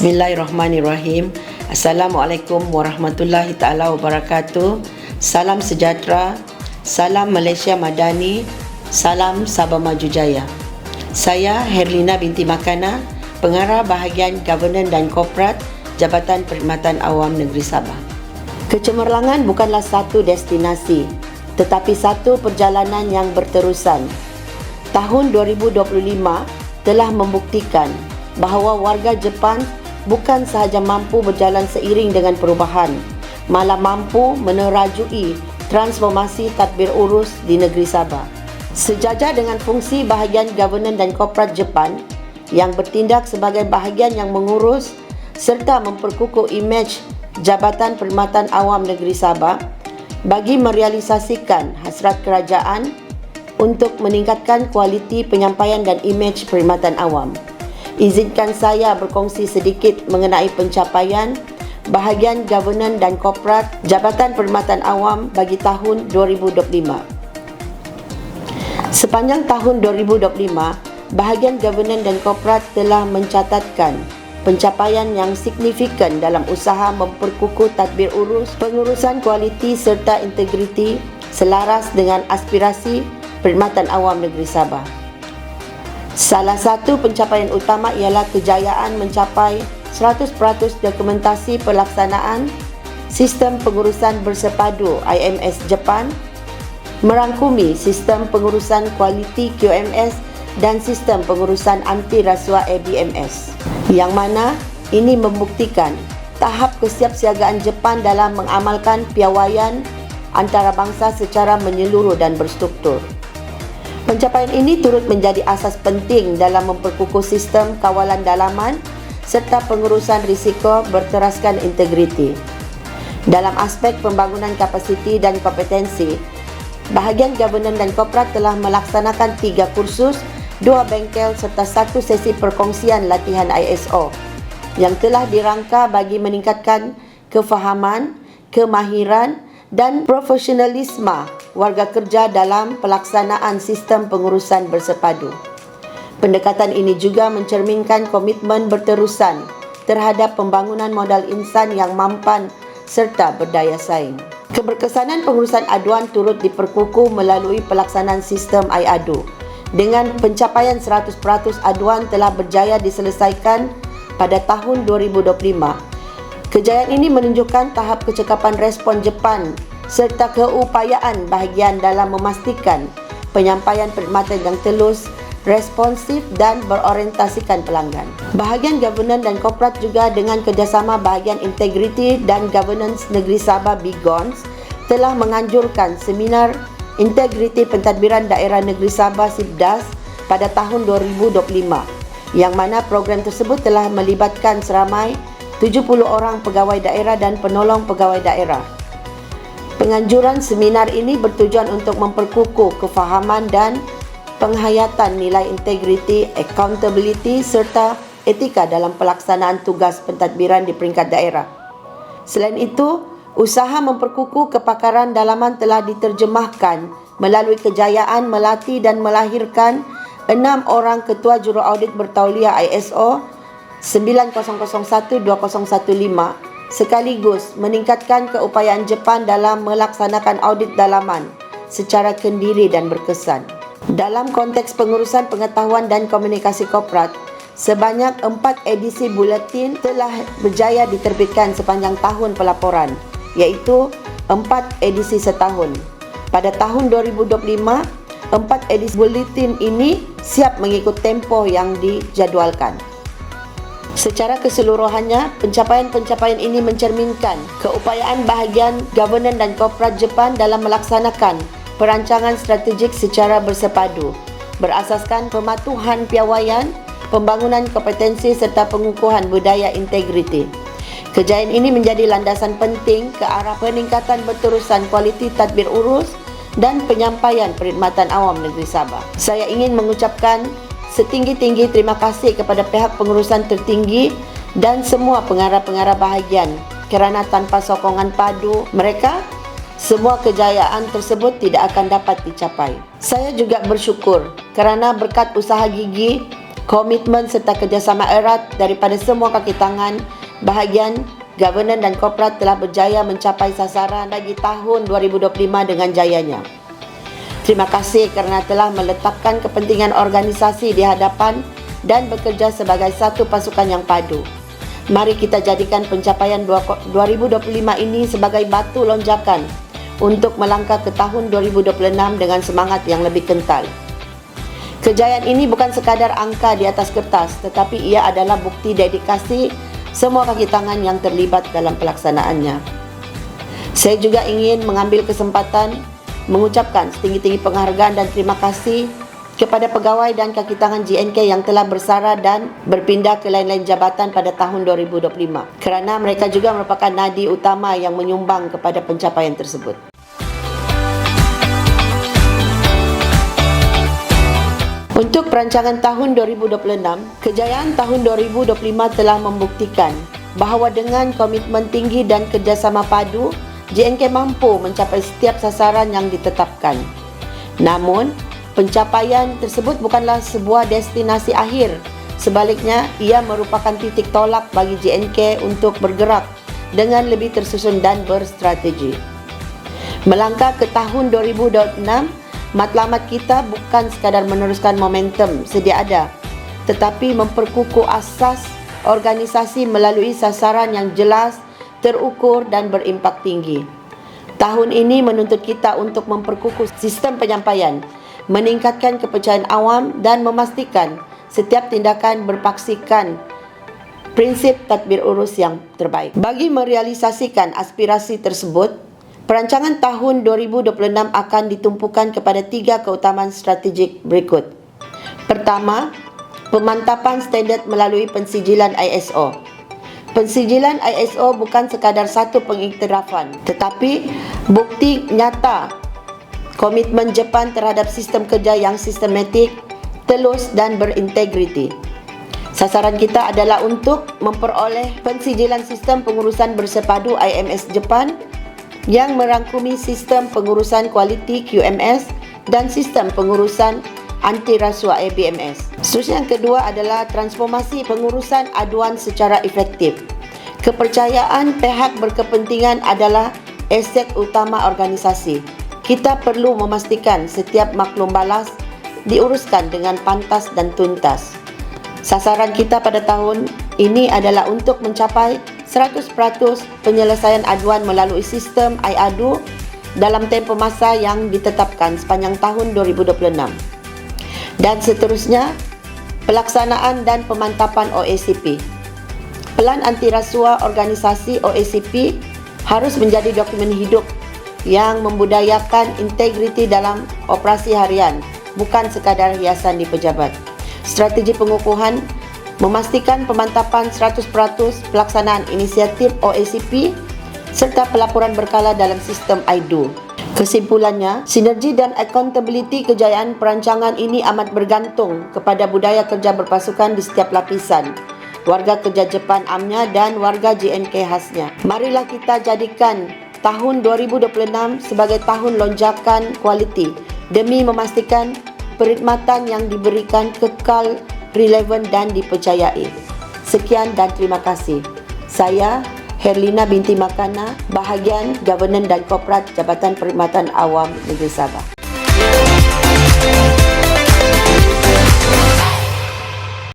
Bismillahirrahmanirrahim. Assalamualaikum warahmatullahi taala wabarakatuh. Salam sejahtera, salam Malaysia Madani, salam Sabah Maju Jaya. Saya Herlina binti Makana, Pengarah Bahagian Governance dan Korporat Jabatan Perkhidmatan Awam Negeri Sabah. Kecemerlangan bukanlah satu destinasi, tetapi satu perjalanan yang berterusan. Tahun 2025 telah membuktikan bahawa warga Jepang bukan sahaja mampu berjalan seiring dengan perubahan, malah mampu menerajui transformasi tadbir urus di negeri Sabah. Sejajar dengan fungsi bahagian governance dan korporat Jepang yang bertindak sebagai bahagian yang mengurus serta memperkukuh imej Jabatan Perkhidmatan Awam Negeri Sabah bagi merealisasikan hasrat kerajaan untuk meningkatkan kualiti penyampaian dan imej perkhidmatan awam. Izinkan saya berkongsi sedikit mengenai pencapaian bahagian governance dan korporat Jabatan Perkhidmatan Awam bagi tahun 2025. Sepanjang tahun 2025, bahagian governance dan korporat telah mencatatkan pencapaian yang signifikan dalam usaha memperkukuh tadbir urus, pengurusan kualiti serta integriti selaras dengan aspirasi perkhidmatan awam negeri Sabah. Salah satu pencapaian utama ialah kejayaan mencapai 100% dokumentasi pelaksanaan Sistem Pengurusan Bersepadu IMS Jepang, merangkumi Sistem Pengurusan Kualiti QMS dan Sistem Pengurusan Anti Rasuah ABMS, yang mana ini membuktikan tahap kesiapsiagaan Jepang dalam mengamalkan piawaian antarabangsa secara menyeluruh dan berstruktur. Pencapaian ini turut menjadi asas penting dalam memperkukuh sistem kawalan dalaman serta pengurusan risiko berteraskan integriti. Dalam aspek pembangunan kapasiti dan kompetensi, bahagian governance dan korporat telah melaksanakan 3 kursus, 2 bengkel serta 1 sesi perkongsian latihan ISO yang telah dirangka bagi meningkatkan kefahaman, kemahiran dan profesionalisme warga kerja dalam pelaksanaan sistem pengurusan bersepadu. Pendekatan ini juga mencerminkan komitmen berterusan terhadap pembangunan modal insan yang mampan serta berdaya saing. Keberkesanan pengurusan aduan turut diperkukuh melalui pelaksanaan sistem iAdu. Dengan pencapaian 100% aduan telah berjaya diselesaikan pada tahun 2025. Kejayaan ini menunjukkan tahap kecekapan respon Jepang serta keupayaan bahagian dalam memastikan penyampaian perkhidmatan yang telus, responsif dan berorientasikan pelanggan. Bahagian governance dan korporat juga dengan kerjasama bahagian integriti dan governance negeri Sabah BIGONS telah menganjurkan seminar integriti pentadbiran daerah negeri Sabah SIPDAS pada tahun 2025, yang mana program tersebut telah melibatkan seramai 70 orang pegawai daerah dan penolong pegawai daerah. Penganjuran seminar ini bertujuan untuk memperkukuh kefahaman dan penghayatan nilai integriti, accountability serta etika dalam pelaksanaan tugas pentadbiran di peringkat daerah. Selain itu, usaha memperkukuh kepakaran dalaman telah diterjemahkan melalui kejayaan melatih dan melahirkan 6 orang ketua juru audit bertauliah ISO 9001-2015 sekaligus meningkatkan keupayaan Jepang dalam melaksanakan audit dalaman secara kendiri dan berkesan. Dalam konteks pengurusan pengetahuan dan komunikasi korporat, sebanyak 4 edisi buletin telah berjaya diterbitkan sepanjang tahun pelaporan, iaitu 4 edisi setahun. Pada tahun 2025, 4 edisi buletin ini siap mengikut tempoh yang dijadualkan. Secara keseluruhannya, pencapaian-pencapaian ini mencerminkan keupayaan bahagian governance dan korporat Jepang dalam melaksanakan perancangan strategik secara bersepadu, berasaskan pematuhan piawaian, pembangunan kompetensi serta pengukuhan budaya integriti. Kejayaan ini menjadi landasan penting ke arah peningkatan berterusan kualiti tadbir urus dan penyampaian perkhidmatan awam negeri Sabah. Saya ingin mengucapkan setinggi-tinggi terima kasih kepada pihak pengurusan tertinggi dan semua pengarah-pengarah bahagian kerana tanpa sokongan padu mereka, semua kejayaan tersebut tidak akan dapat dicapai. Saya juga bersyukur kerana berkat usaha gigih Komitmen serta kerjasama erat daripada semua kaki tangan, bahagian governance dan korporat telah berjaya mencapai sasaran bagi tahun 2025 dengan jayanya. Terima kasih kerana telah meletakkan kepentingan organisasi di hadapan dan bekerja sebagai satu pasukan yang padu. Mari kita jadikan pencapaian 2025 ini sebagai batu lonjakan untuk melangkah ke tahun 2026 dengan semangat yang lebih kental. Kejayaan ini bukan sekadar angka di atas kertas, tetapi ia adalah bukti dedikasi semua kaki tangan yang terlibat dalam pelaksanaannya. Saya juga ingin mengambil kesempatan mengucapkan setinggi-tinggi penghargaan dan terima kasih kepada pegawai dan kaki tangan JNK yang telah bersara dan berpindah ke lain-lain jabatan pada tahun 2025 kerana mereka juga merupakan nadi utama yang menyumbang kepada pencapaian tersebut. Untuk perancangan tahun 2026, kejayaan tahun 2025 telah membuktikan bahawa dengan komitmen tinggi dan kerjasama padu, JNK mampu mencapai setiap sasaran yang ditetapkan. Namun, pencapaian tersebut bukanlah sebuah destinasi akhir. Sebaliknya, ia merupakan titik tolak bagi JNK untuk bergerak dengan lebih tersusun dan berstrategi. Melangkah ke tahun 2026, matlamat kita bukan sekadar meneruskan momentum sedia ada, tetapi memperkukuh asas organisasi melalui sasaran yang jelas, terukur dan berimpak tinggi. Tahun ini menuntut kita untuk memperkukuh sistem penyampaian, meningkatkan kepercayaan awam dan memastikan setiap tindakan berpaksikan prinsip tadbir urus yang terbaik. Bagi merealisasikan aspirasi tersebut, perancangan tahun 2026 akan ditumpukan kepada 3 keutamaan strategik berikut. Pertama, pemantapan standard melalui pensijilan ISO. Pensijilan ISO bukan sekadar satu pengiktirafan, tetapi bukti nyata komitmen Jepang terhadap sistem kerja yang sistematik, telus dan berintegriti. Sasaran kita adalah untuk memperoleh pensijilan sistem pengurusan bersepadu IMS Jepang yang merangkumi sistem pengurusan kualiti QMS dan sistem pengurusan anti rasuah ABMS. Seterusnya yang kedua adalah transformasi pengurusan aduan secara efektif. Kepercayaan pihak berkepentingan adalah aset utama organisasi. Kita perlu memastikan setiap maklum balas diuruskan dengan pantas dan tuntas. Sasaran kita pada tahun ini adalah untuk mencapai 100% penyelesaian aduan melalui sistem iAdu dalam tempoh masa yang ditetapkan sepanjang tahun 2026. Dan seterusnya, pelaksanaan dan pemantapan OACP. Pelan anti rasuah organisasi OACP harus menjadi dokumen hidup yang membudayakan integriti dalam operasi harian, bukan sekadar hiasan di pejabat. Strategi pengukuhan memastikan pemantapan 100% pelaksanaan inisiatif OACP serta pelaporan berkala dalam sistem IDO. Kesimpulannya, sinergi dan accountability kejayaan perancangan ini amat bergantung kepada budaya kerja berpasukan di setiap lapisan, warga kerja Jepang amnya dan warga JNK khasnya. Marilah kita jadikan tahun 2026 sebagai tahun lonjakan kualiti demi memastikan perkhidmatan yang diberikan kekal, relevan dan dipercayai. Sekian dan terima kasih. Saya Herlina binti Makana, bahagian Governance dan Korporat Jabatan Perkhidmatan Awam Negeri Sabah.